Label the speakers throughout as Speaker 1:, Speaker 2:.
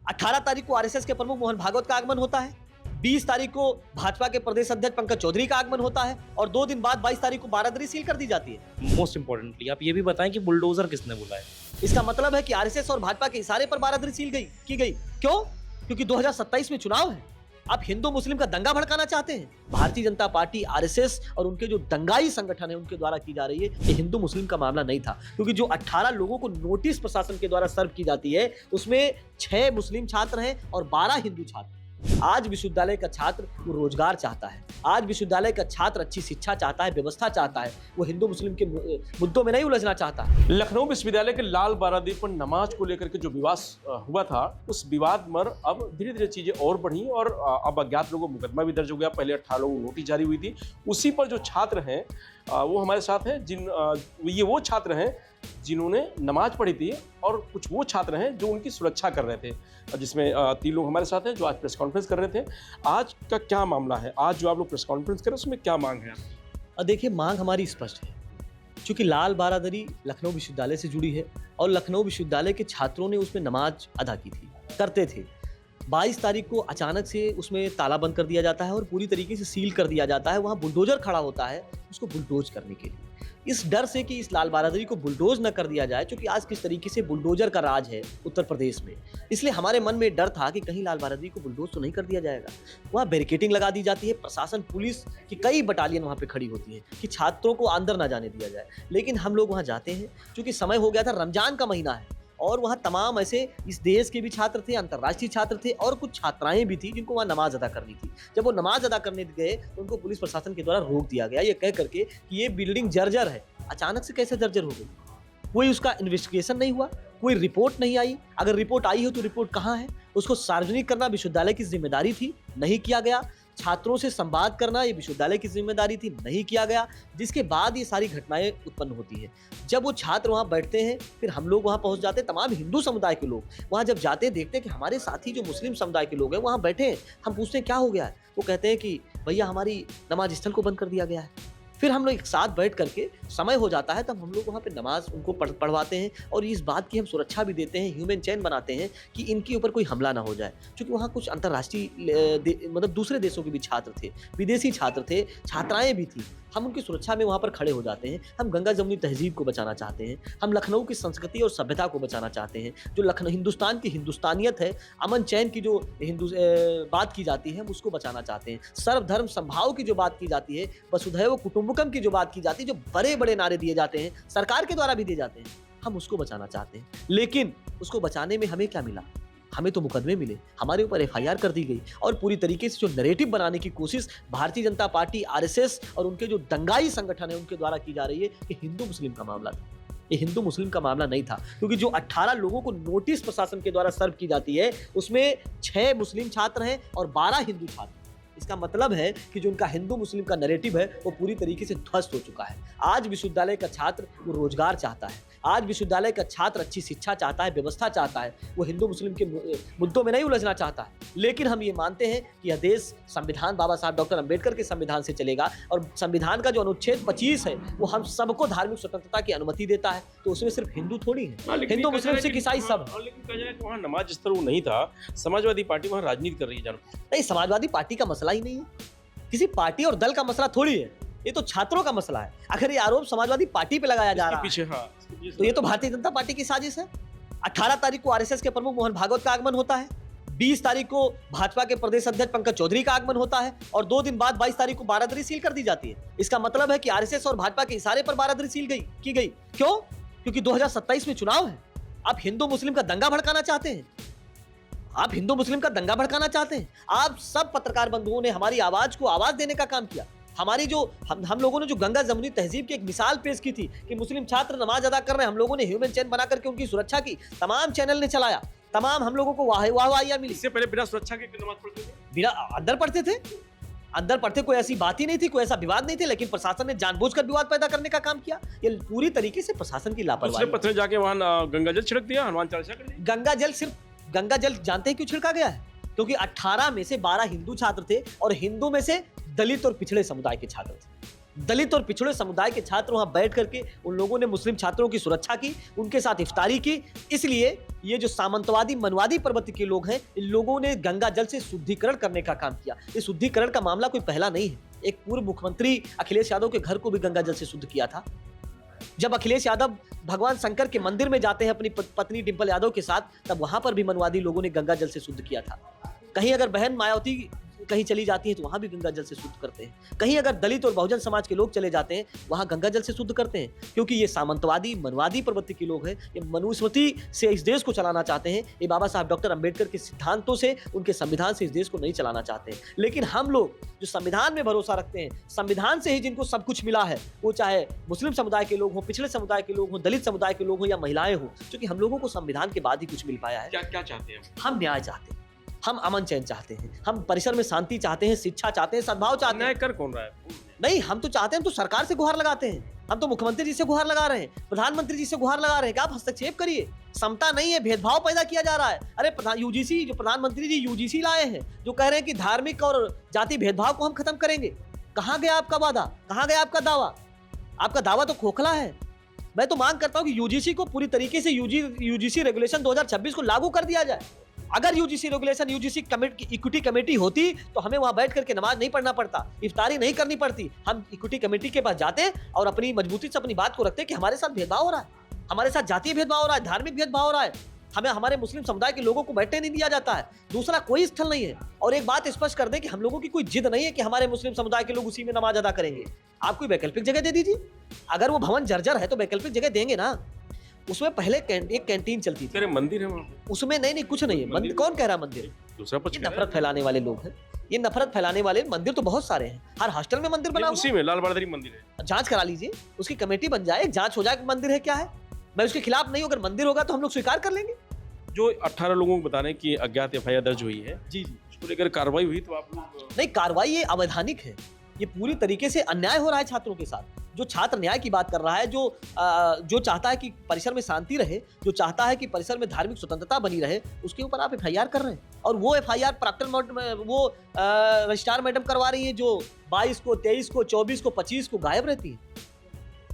Speaker 1: 18 तारीख को आरएसएस के प्रमुख मोहन भागवत का आगमन होता है। 20 तारीख को भाजपा के प्रदेश अध्यक्ष पंकज चौधरी का आगमन होता है और 2 दिन बाद 22 तारीख को बारादरी सील कर दी जाती है।
Speaker 2: मोस्ट इंपॉर्टेंटली आप ये भी बताएं कि बुलडोजर किसने बुलाया।
Speaker 1: इसका मतलब है कि आरएसएस और भाजपा के इशारे पर बारादरी सील की गई। क्यों? क्योंकि 2027 में चुनाव है। आप हिंदू मुस्लिम का दंगा भड़काना चाहते हैं। भारतीय जनता पार्टी, आरएसएस और उनके जो दंगाई संगठन है उनके द्वारा की जा रही है। ये हिंदू मुस्लिम का मामला नहीं था, क्योंकि जो 18 लोगों को नोटिस प्रशासन के द्वारा सर्व की जाती है उसमें 6 मुस्लिम छात्र हैं और 12 हिंदू छात्र। आज विश्वविद्यालय का छात्र वो रोजगार चाहता है। आज विश्वविद्यालय का छात्र अच्छी शिक्षा चाहता है, व्यवस्था चाहता है। वो हिंदू मुस्लिम के मुद्दों में नहीं उलझना चाहता।
Speaker 3: लखनऊ विश्वविद्यालय के लाल बारादी पर नमाज को लेकर के जो विवाद हुआ था, उस विवाद में अब धीरे धीरे चीजें और बढ़ी और अब अज्ञात लोगों को मुकदमा भी दर्ज हो गया। पहले 18 लोगों को नोटिस जारी हुई थी। उसी पर जो छात्र हैं वो हमारे साथ हैं, ये वो छात्र हैं जिन्होंने नमाज पढ़ी थी और कुछ वो छात्र हैं जो उनकी सुरक्षा कर रहे थे, जिसमें 3 लोग हमारे साथ हैं जो आज प्रेस कॉन्फ्रेंस कर रहे थे। आज का क्या मामला है? आज जो आप लोग प्रेस कॉन्फ्रेंस कर रहे हैं उसमें क्या मांग है?
Speaker 1: देखिए, मांग हमारी स्पष्ट है। चूंकि लाल बारादरी लखनऊ विश्वविद्यालय से जुड़ी है और लखनऊ विश्वविद्यालय के छात्रों ने उसमें नमाज अदा की थी, करते थे। 22 तारीख को अचानक से उसमें ताला बंद कर दिया जाता है और पूरी तरीके से सील कर दिया जाता है। वहाँ बुलडोजर खड़ा होता है उसको बुलडोज करने के लिए, इस डर से कि इस लाल बारादरी को बुलडोज न कर दिया जाए। क्योंकि आज किस तरीके से बुलडोजर का राज है उत्तर प्रदेश में, इसलिए हमारे मन में डर था कि कहीं लाल बारादरी को बुलडोज तो नहीं कर दिया जाएगा। वहाँ बैरिकेडिंग लगा दी जाती है, प्रशासन, पुलिस की कई बटालियन वहाँ पे खड़ी होती है कि छात्रों को अंदर ना जाने दिया जाए। लेकिन हम लोग वहाँ जाते हैं, क्योंकि समय हो गया था, रमजान का महीना है और वहाँ तमाम ऐसे इस देश के भी छात्र थे, अंतर्राष्ट्रीय छात्र थे और कुछ छात्राएं भी थी जिनको वहाँ नमाज अदा करनी थी। जब वो नमाज अदा करने गए तो उनको पुलिस प्रशासन के द्वारा रोक दिया गया, ये कह करके कि ये बिल्डिंग जर्जर है। अचानक से कैसे जर्जर हो गई? कोई उसका इन्वेस्टिगेशन नहीं हुआ, कोई रिपोर्ट नहीं आई। अगर रिपोर्ट आई हो तो रिपोर्ट कहाँ है? उसको सार्वजनिक करना विश्वविद्यालय की जिम्मेदारी थी, नहीं किया गया। छात्रों से संवाद करना ये विश्वविद्यालय की जिम्मेदारी थी, नहीं किया गया। जिसके बाद ये सारी घटनाएं उत्पन्न होती है। जब वो छात्र वहाँ बैठते हैं, फिर हम लोग वहाँ पहुँच जाते हैं, तमाम हिंदू समुदाय के लोग वहाँ जब जाते हैं, देखते हैं कि हमारे साथी जो मुस्लिम समुदाय के लोग हैं वहाँ बैठे हैं। हम पूछते हैं क्या हो गया है? वो कहते हैं कि भैया हमारी नमाज स्थल को बंद कर दिया गया है। फिर हम लोग एक साथ बैठ करके समय हो जाता है तब हम लोग वहाँ पे नमाज उनको पढ़वाते हैं और इस बात की हम सुरक्षा भी देते हैं, ह्यूमन चेन बनाते हैं कि इनके ऊपर कोई हमला ना हो जाए। क्योंकि वहाँ कुछ अंतर्राष्ट्रीय मतलब दूसरे देशों के भी छात्र थे, विदेशी छात्र थे, छात्राएं भी थी। हम उनकी सुरक्षा में वहाँ पर खड़े हो जाते हैं। हम गंगा जमुनी तहजीब को बचाना चाहते हैं, हम लखनऊ की संस्कृति और सभ्यता को बचाना चाहते हैं। जो लखनऊ हिंदुस्तान की हिंदुस्तानियत है, अमन चैन की जो बात की जाती है, हम उसको बचाना चाहते हैं। सर्वधर्म संभाव की जो बात की जाती है, वसुधैव कुटुंबकम की जो बात की जाती है, जो बड़े बड़े नारे दिए जाते हैं, सरकार के द्वारा भी दिए जाते हैं, हम उसको बचाना चाहते हैं। लेकिन उसको बचाने में हमें क्या मिला? हमें तो मुकदमे मिले, हमारे ऊपर एफआईआर कर दी गई और पूरी तरीके से जो नैरेटिव बनाने की कोशिश भारतीय जनता पार्टी, आरएसएस और उनके जो दंगाई संगठन है उनके द्वारा की जा रही है कि हिंदू मुस्लिम का मामला था। ये हिंदू मुस्लिम का मामला नहीं था, क्योंकि जो 18 लोगों को नोटिस प्रशासन के द्वारा सर्व की जाती है उसमें 6 मुस्लिम छात्र हैं और 12 हिंदू छात्र। इसका मतलब है कि जो उनका हिंदू मुस्लिम का नैरेटिव है वो पूरी तरीके से ध्वस्त हो चुका है। आज विश्वविद्यालय का छात्र वो रोजगार चाहता है। आज विश्वविद्यालय का छात्र अच्छी शिक्षा चाहता है, व्यवस्था चाहता है। वो हिंदू मुस्लिम के मुद्दों में नहीं उलझना चाहता है। लेकिन हम ये मानते हैं कि यह देश संविधान बाबा साहब डॉक्टर अंबेडकर के संविधान से चलेगा और संविधान का जो अनुच्छेद 25 है वो हम सबको धार्मिक स्वतंत्रता की अनुमति देता है। तो उसमें सिर्फ हिंदू थोड़ी है, हिंदू मुस्लिम सिख ईसाई सब।
Speaker 3: लेकिन कहा जाए कि वहाँ नमाज स्थल वो नहीं था। समाजवादी पार्टी वहाँ राजनीति कर रही है।
Speaker 1: नहीं, समाजवादी पार्टी का मसला ही नहीं है, किसी पार्टी और दल का मसला थोड़ी है, ये तो छात्रों का मसला है। अगर ये आरोप समाजवादी पार्टी पे लगाया जा रहा है तो ये तो भारतीय जनता पार्टी की साजिश है। 18 तारीख को आरएसएस के प्रमुख मोहन भागवत का आगमन होता है, 20 तारीख को भाजपा के प्रदेश अध्यक्ष पंकज चौधरी का आगमन होता है और 2 दिन बाद 22 तारीख को बारादरी सील कर दी जाती है। इसका मतलब है कि आरएसएस और भाजपा के इशारे पर बारादरी सील की गई। क्यों? क्योंकि 2027 में चुनाव है। आप हिंदू मुस्लिम का दंगा भड़काना चाहते हैं, आप हिंदू मुस्लिम का दंगा भड़काना चाहते हैं। आप सब पत्रकार बंधुओं ने हमारी आवाज को आवाज देने का काम किया। हमारी जो हम लोगों ने जो गंगा जमुनी तहजीब की एक मिसाल पेश की थी कि मुस्लिम छात्र नमाज अदा कर रहे हैं, हम लोगों ने ह्यूमन चैन बना करके उनकी सुरक्षा की। तमाम चैनल ने चलाया, तमाम हम लोगों को वाहवाहियां मिली।
Speaker 3: इससे पहले बिना सुरक्षा के नमाज पढ़ते थे,
Speaker 1: बिना अंदर पढ़ते थे, अंदर पढ़ते, कोई ऐसी बात ही नहीं थी, कोई ऐसा विवाद नहीं थे। लेकिन प्रशासन ने जानबूझकर विवाद पैदा करने का काम किया। ये पूरी तरीके से प्रशासन की लापरवाही।
Speaker 3: पत्थर जाके वहाँ गंगा जल छिड़क दिया, हनुमान चालीसा कर दी।
Speaker 1: गंगा जल जानते हैं क्यों छिड़का गया है? क्योंकि 18 में से 12 हिंदू छात्र थे और हिंदू में से दलित और पिछड़े समुदाय के छात्र थे। दलित और पिछड़े समुदाय के छात्र वहां बैठ करके उन लोगों ने मुस्लिम छात्रों की सुरक्षा की, उनके साथ इफ्तारी की। इसलिए ये जो सामंतवादी मनवादी प्रवृत्ति के लोग हैं, इन लोगों ने गंगा जल से शुद्धिकरण करने का काम किया। ये शुद्धिकरण का मामला कोई पहला नहीं है। एक पूर्व मुख्यमंत्री अखिलेश यादव के घर को भी गंगा जल से शुद्ध किया था। जब अखिलेश यादव भगवान शंकर के मंदिर में जाते हैं अपनी पत्नी डिंपल यादव के साथ, तब वहां पर भी मनवादी लोगों ने गंगा जल से शुद्ध किया था। कहीं अगर बहन मायावती कहीं चली जाती है तो वहां भी गंगा जल से शुद्ध करते हैं। कहीं अगर दलित और बहुजन समाज के लोग चले जाते हैं, वहां गंगा जल से शुद्ध करते हैं, क्योंकि ये सामंतवादी मनवादी प्रवृत्ति के लोग हैं। ये मनुस्मृति से इस देश को चलाना चाहते हैं। ये बाबा साहब डॉक्टर अंबेडकर के सिद्धांतों से, उनके संविधान से इस देश को नहीं चलाना चाहते हैं। लेकिन हम लोग जो संविधान में भरोसा रखते हैं, संविधान से ही जिनको सब कुछ मिला है, वो चाहे मुस्लिम समुदाय के लोग हों, पिछड़े समुदाय के लोग हों, दलित समुदाय के लोग हों या महिलाएं हों, क्योंकि हम लोगों को संविधान के बाद ही कुछ मिल पाया है।
Speaker 3: क्या चाहते हैं?
Speaker 1: हम न्याय चाहते हैं, हम अमन चैन चाहते हैं, हम परिसर में शांति चाहते हैं, शिक्षा चाहते हैं, सद्भाव चाहते हैं।
Speaker 3: न्याय कर कौन रहा है?
Speaker 1: नहीं, हम तो चाहते हैं, हम तो सरकार से गुहार लगाते हैं। हम तो मुख्यमंत्री जी से गुहार लगा रहे हैं, प्रधानमंत्री जी से गुहार लगा रहे हैं कि आप हस्तक्षेप करिए। समता नहीं है, भेदभाव पैदा किया जा रहा है। अरे यूजीसी, जो प्रधानमंत्री जी यूजीसी लाए हैं, जो कह रहे हैं कि धार्मिक और जाति भेदभाव को हम खत्म करेंगे। कहाँ गया आपका वादा? कहाँ गया आपका दावा? आपका दावा तो खोखला है। मैं तो मांग करता हूँ कि यूजीसी को पूरी तरीके से यूजीसी रेगुलेशन 2026 को लागू कर दिया जाए। अगर UGC regulation, UGC equity committee होती तो हमें वहां बैठ करके नमाज नहीं पढ़ना पड़ता, इफ्तारी नहीं करनी पड़ती। हम इक्विटी कमेटी के पास जाते और अपनी मजबूती से अपनी बात को रखते कि हमारे साथ भेदभाव हो रहा है, हमारे साथ जातीय भेदभाव हो रहा है, धार्मिक भेदभाव हो रहा है, हमें हमारे मुस्लिम समुदाय के लोगों को बैठने नहीं दिया जाता है। दूसरा कोई स्थल नहीं है। और एक बात स्पष्ट कर दें कि हम लोगों की कोई जिद नहीं है कि हमारे मुस्लिम समुदाय के लोग उसी में नमाज अदा करेंगे। आप कोई वैकल्पिक जगह दे दीजिए। अगर वो भवन जर्जर है तो वैकल्पिक जगह देंगे ना। उसमें पहले एक कैंटीन चलती थी।
Speaker 3: तेरे मंदिर है वहाँ पे?
Speaker 1: उसमें नहीं कुछ नहीं है। मंदिर कौन कह रहा मंदिर है?
Speaker 3: दूसरा पक्ष
Speaker 1: ये नफरत फैलाने वाले लोग हैं। ये नफरत फैलाने वाले मंदिर तो बहुत सारे हैं। हर हॉस्टल में मंदिर बना हुआ
Speaker 3: उसी में लाल बारादरी मंदिर है।
Speaker 1: जांच करा लीजिए, उसकी कमेटी बन जाए, जांच हो जाए मंदिर है क्या है। मैं उसके खिलाफ नहीं हूं। अगर मंदिर होगा तो हम लोग स्वीकार कर लेंगे।
Speaker 3: जो 18 लोगों को बता रहे हैं कि अज्ञात एफआईआर दर्ज हुई है,
Speaker 1: जी जी,
Speaker 3: उसको लेकर कार्रवाई हुई, तो आप लोग?
Speaker 1: नहीं, कार्रवाई ये अवैधानिक है। ये पूरी तरीके से अन्याय हो रहा है छात्रों के साथ। जो छात्र न्याय की बात कर रहा है, जो चाहता है कि परिसर में शांति रहे, जो चाहता है कि परिसर में धार्मिक स्वतंत्रता बनी रहे, उसके ऊपर आप एफआईआर कर रहे हैं। और वो एफआईआर वो रजिस्ट्रार मैडम करवा रही है, जो 22 को, 23 को, 24 को, 25 को गायब रहती है।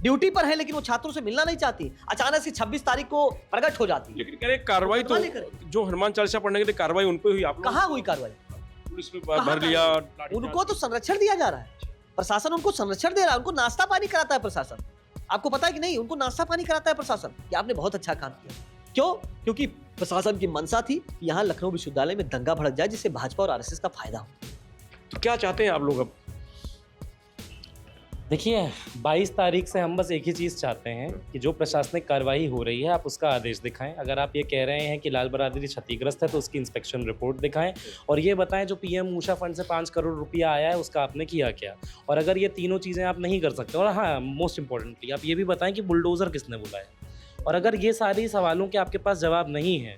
Speaker 1: ड्यूटी पर है लेकिन वो छात्रों से मिलना नहीं चाहती। अचानक से 26 तारीख को प्रकट हो जाती है।
Speaker 3: लेकिन कह रहे कार्रवाई तो जो हनुमान चालीसा पढ़ने के लिए कार्रवाई उन पे हुई, आप लोग?
Speaker 1: कहाँ हुई कार्रवाई?
Speaker 3: पुलिस में भर लिया।
Speaker 1: उनको तो संरक्षण दिया जा रहा है। प्रशासन उनको संरक्षण दे रहा है, उनको नाश्ता पानी कराता है प्रशासन। आपको पता है कि नहीं? उनको नाश्ता पानी कराता है प्रशासन कि आपने बहुत अच्छा काम किया। क्यों? क्योंकि प्रशासन की मंशा थी कि यहाँ लखनऊ विश्वविद्यालय में दंगा भड़क जाए, जिससे भाजपा और आरएसएस का फायदा हो।
Speaker 3: तो क्या चाहते हैं आप लोग अब?
Speaker 2: देखिए, 22 तारीख से हम बस एक ही चीज़ चाहते हैं कि जो प्रशासनिक कार्रवाई हो रही है आप उसका आदेश दिखाएं। अगर आप ये कह रहे हैं कि लाल बरादरी क्षतिग्रस्त है तो उसकी इंस्पेक्शन रिपोर्ट दिखाएं और ये बताएं जो पीएम ऊषा फंड से 5 करोड़ रुपया आया है उसका आपने किया क्या। और अगर ये तीनों चीज़ें आप नहीं कर सकते, और हाँ, मोस्ट इंपॉर्टेंटली आप ये भी बताएं कि बुलडोज़र किसने बुलाया। और अगर ये सारी सवालों के आपके पास जवाब नहीं है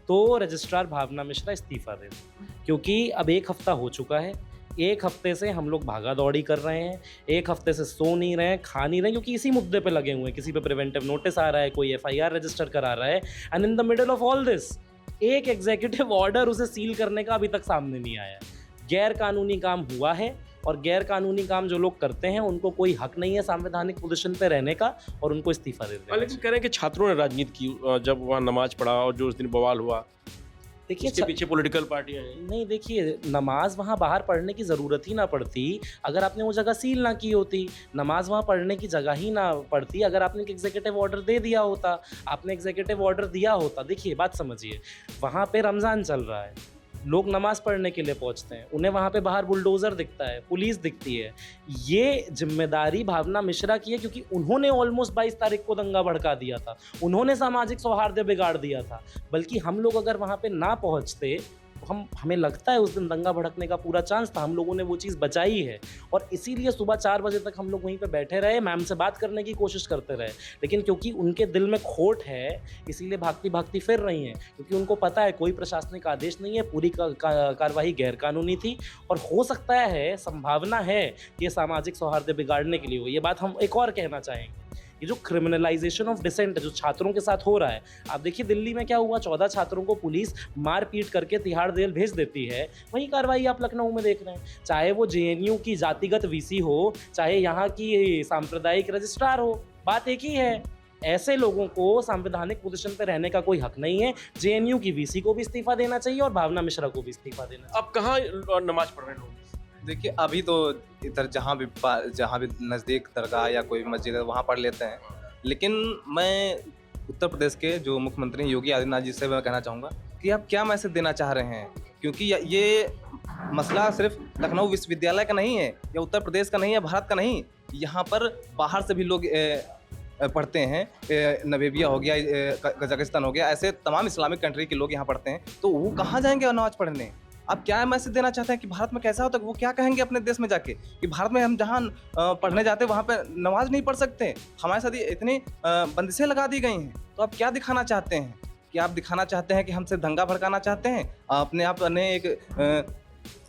Speaker 2: तो रजिस्ट्रार भावना मिश्रा इस्तीफा दे दें, क्योंकि अब 1 हफ्ता हो चुका है। 1 हफ्ते से हम लोग भागा दौड़ी कर रहे हैं, 1 हफ्ते से सो नहीं रहे हैं, खा नहीं रहे हैं, क्योंकि इसी मुद्दे पे लगे हुए हैं। किसी पे प्रिवेंटिव नोटिस आ रहा है, कोई एफआईआर रजिस्टर करा रहा है, and in the middle of all this एक एग्जीक्यूटिव ऑर्डर उसे सील करने का अभी तक सामने नहीं आया। गैर कानूनी काम हुआ है और गैर कानूनी काम जो लोग करते हैं उनको कोई हक नहीं है संवैधानिक पोजीशन पे रहने का, और उनको इस्तीफा दे देना।
Speaker 3: लेकिन कह रहे हैं कि छात्रों ने राजनीति की जब वहाँ नमाज पढ़ा और जो उस दिन बवाल हुआ,
Speaker 2: देखिए
Speaker 3: इसके पीछे पॉलिटिकल पार्टियां हैं।
Speaker 2: नहीं, देखिए, नमाज वहाँ बाहर पढ़ने की ज़रूरत ही ना पड़ती अगर आपने वो जगह सील ना की होती। नमाज वहाँ पढ़ने की जगह ही ना पड़ती अगर आपने एक एग्जीक्यूटिव ऑर्डर दे दिया होता। आपने एग्जीक्यूटिव ऑर्डर दिया होता। देखिए, बात समझिए, वहाँ पे रमज़ान चल रहा है, लोग नमाज पढ़ने के लिए पहुंचते हैं, उन्हें वहाँ पे बाहर बुलडोज़र दिखता है, पुलिस दिखती है। ये जिम्मेदारी भावना मिश्रा की है, क्योंकि उन्होंने ऑलमोस्ट 22 तारीख को दंगा भड़का दिया था, उन्होंने सामाजिक सौहार्द बिगाड़ दिया था। बल्कि हम लोग अगर वहाँ पे ना पहुँचते, हमें लगता है उस दिन दंगा भड़कने का पूरा चांस था। हम लोगों ने वो चीज़ बचाई है और इसीलिए सुबह 4 बजे तक हम लोग वहीं पे बैठे रहे, मैम से बात करने की कोशिश करते रहे। लेकिन क्योंकि उनके दिल में खोट है, इसीलिए भागती भागती फिर रही हैं, क्योंकि उनको पता है कोई प्रशासनिक आदेश नहीं है, पूरी कार्रवाई गैरकानूनी थी। और हो सकता है, संभावना है कि ये सामाजिक सौहार्द बिगाड़ने के लिए हो। ये बात हम एक और कहना चाहेंगे ये जो क्रिमिनलाइजेशन ऑफ डिसेंट है जो छात्रों के साथ हो रहा है, आप देखिए दिल्ली में क्या हुआ, 14 छात्रों को पुलिस मारपीट करके तिहाड़ जेल भेज देती है। वही कार्रवाई आप लखनऊ में देख रहे हैं, चाहे वो जेएनयू की जातिगत वीसी हो, चाहे यहाँ की सांप्रदायिक रजिस्ट्रार हो, बात एक ही है। ऐसे लोगों को संवैधानिक पोजीशन पे रहने का कोई हक नहीं है। जेएनयू की वीसी को भी इस्तीफा देना चाहिए और भावना मिश्रा को भी इस्तीफा देना चाहिए।
Speaker 3: अब कहाँ नमाज पढ़ रहे हैं लोग?
Speaker 4: देखिए अभी तो इधर जहाँ भी नज़दीक दरगाह या कोई मस्जिद है वहाँ पढ़ लेते हैं, लेकिन मैं उत्तर प्रदेश के जो मुख्यमंत्री हैं योगी आदित्यनाथ जी से मैं कहना चाहूँगा कि आप क्या मैसेज देना चाह रहे हैं, क्योंकि ये मसला सिर्फ लखनऊ विश्वविद्यालय का नहीं है या उत्तर प्रदेश का नहीं है, भारत का नहीं, यहाँ पर बाहर से भी लोग पढ़ते हैं। नवेबिया हो गया, कजाकिस्तान हो गया, ऐसे तमाम इस्लामिक कंट्री के लोग यहाँ पढ़ते हैं, तो वो कहाँ जाएंगे नमाज पढ़ने? आप क्या मैसेज देना चाहते हैं कि भारत में कैसा होता है? वो क्या कहेंगे अपने देश में जाके कि भारत में हम जहाँ पढ़ने जाते हैं वहाँ पे नमाज नहीं पढ़ सकते, हमारे साथ इतनी बंदिशें लगा दी गई हैं। तो आप क्या दिखाना चाहते हैं? कि आप दिखाना चाहते हैं कि हमसे दंगा भड़काना चाहते हैं, अपने एक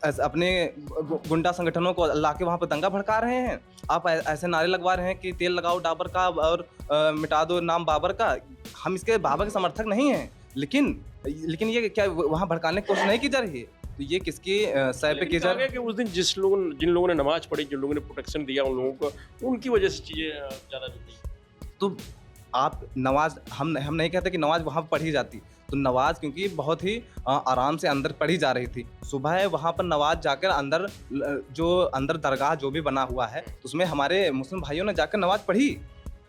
Speaker 4: अपने गुंडा संगठनों को ला के वहाँ पर दंगा भड़का रहे हैं, आप ऐसे नारे लगवा रहे हैं कि तेल लगाओ डाबर का और मिटा दो नाम बाबर का। हम इसके बाबर के समर्थक नहीं हैं, लेकिन ये क्या वहाँ भड़काने की कोशिश नहीं की जा रही है? तो ये किसकी सह पे की जा रही है?
Speaker 3: कि उस दिन जिन लोगों ने नमाज पढ़ी, जिन लोगों ने प्रोटेक्शन दिया उन लोगों को, उनकी वजह से चीज़ें ज़्यादा जुड़ गई।
Speaker 4: तो आप नमाज, हम नहीं कहते कि नमाज वहाँ पढ़ी जाती, तो नमाज क्योंकि बहुत ही आराम से अंदर पढ़ी जा रही थी। सुबह वहाँ पर नमाज जाकर अंदर दरगाह जो भी बना हुआ है तो उसमें हमारे मुस्लिम भाइयों ने जाकर नमाज पढ़ी।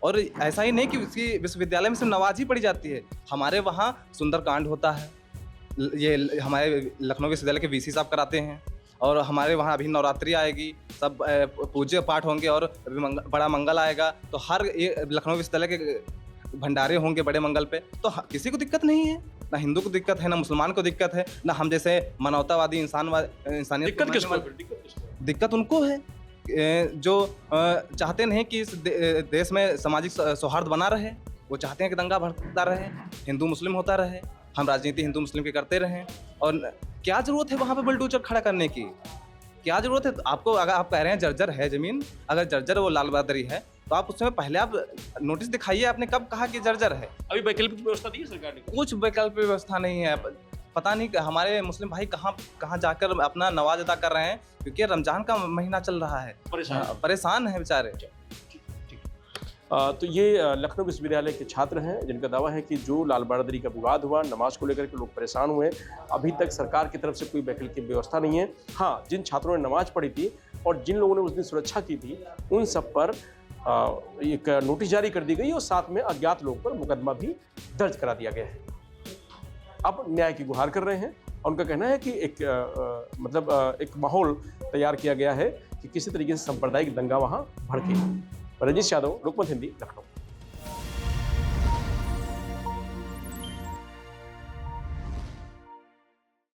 Speaker 4: और ऐसा ही नहीं कि उसी विश्वविद्यालय में सिर्फ नमाज ही पढ़ी जाती है, हमारे वहाँ सुंदरकांड होता है, ये हमारे लखनऊ विश्वविद्यालय के वीसी साहब कराते हैं। और हमारे वहाँ अभी नवरात्रि आएगी, सब पूज्य पाठ होंगे और बड़ा मंगल आएगा, तो हर लखनऊ विश्वविद्यालय के भंडारे होंगे बड़े मंगल पे। तो किसी को दिक्कत नहीं है, ना हिंदू को दिक्कत है, ना मुसलमान को दिक्कत है, ना हम जैसे मानवतावादी इंसानियत। दिक्कत उनको है जो चाहते नहीं कि इस देश में सामाजिक सौहार्द बना रहे। वो चाहते हैं कि दंगा भड़कता रहे, हिंदू मुस्लिम होता रहे, हम राजनीति हिंदू मुस्लिम की करते रहें। और क्या ज़रूरत है वहाँ पे बुलडोजर खड़ा करने की? क्या ज़रूरत है? आपको अगर आप कह रहे हैं जर्जर है ज़मीन, अगर जर्जर वो लाल बहादुरी है तो आप उसमें पहले आप नोटिस दिखाइए, आपने कब कहा कि जर्जर है?
Speaker 3: अभी वैकल्पिक व्यवस्था दी है सरकार ने?
Speaker 4: कुछ वैकल्पिक व्यवस्था नहीं है। पता नहीं हमारे मुस्लिम भाई कहाँ जाकर अपना नमाज अदा कर रहे हैं, क्योंकि रमजान का महीना चल रहा है, परेशान है बेचारे।
Speaker 3: तो ये लखनऊ विश्वविद्यालय के छात्र हैं जिनका दावा है कि जो लाल बहादुरी का विवाद हुआ, नमाज को लेकर के लोग परेशान हुए, अभी तक सरकार की तरफ से कोई वैकल्पिक व्यवस्था नहीं है। हाँ, जिन छात्रों ने नमाज पढ़ी थी और जिन लोगों ने उस दिन सुरक्षा की थी, उन सब पर एक नोटिस जारी कर दी गई और साथ में अज्ञात लोगों पर मुकदमा भी दर्ज करा दिया गया है। अब न्याय की गुहार कर रहे हैं और उनका कहना है कि एक माहौल तैयार किया गया है कि किसी तरीके से सांप्रदायिक दंगा वहाँ भड़के। रजनीश यादव, लोकमत हिंदी, लखनऊ।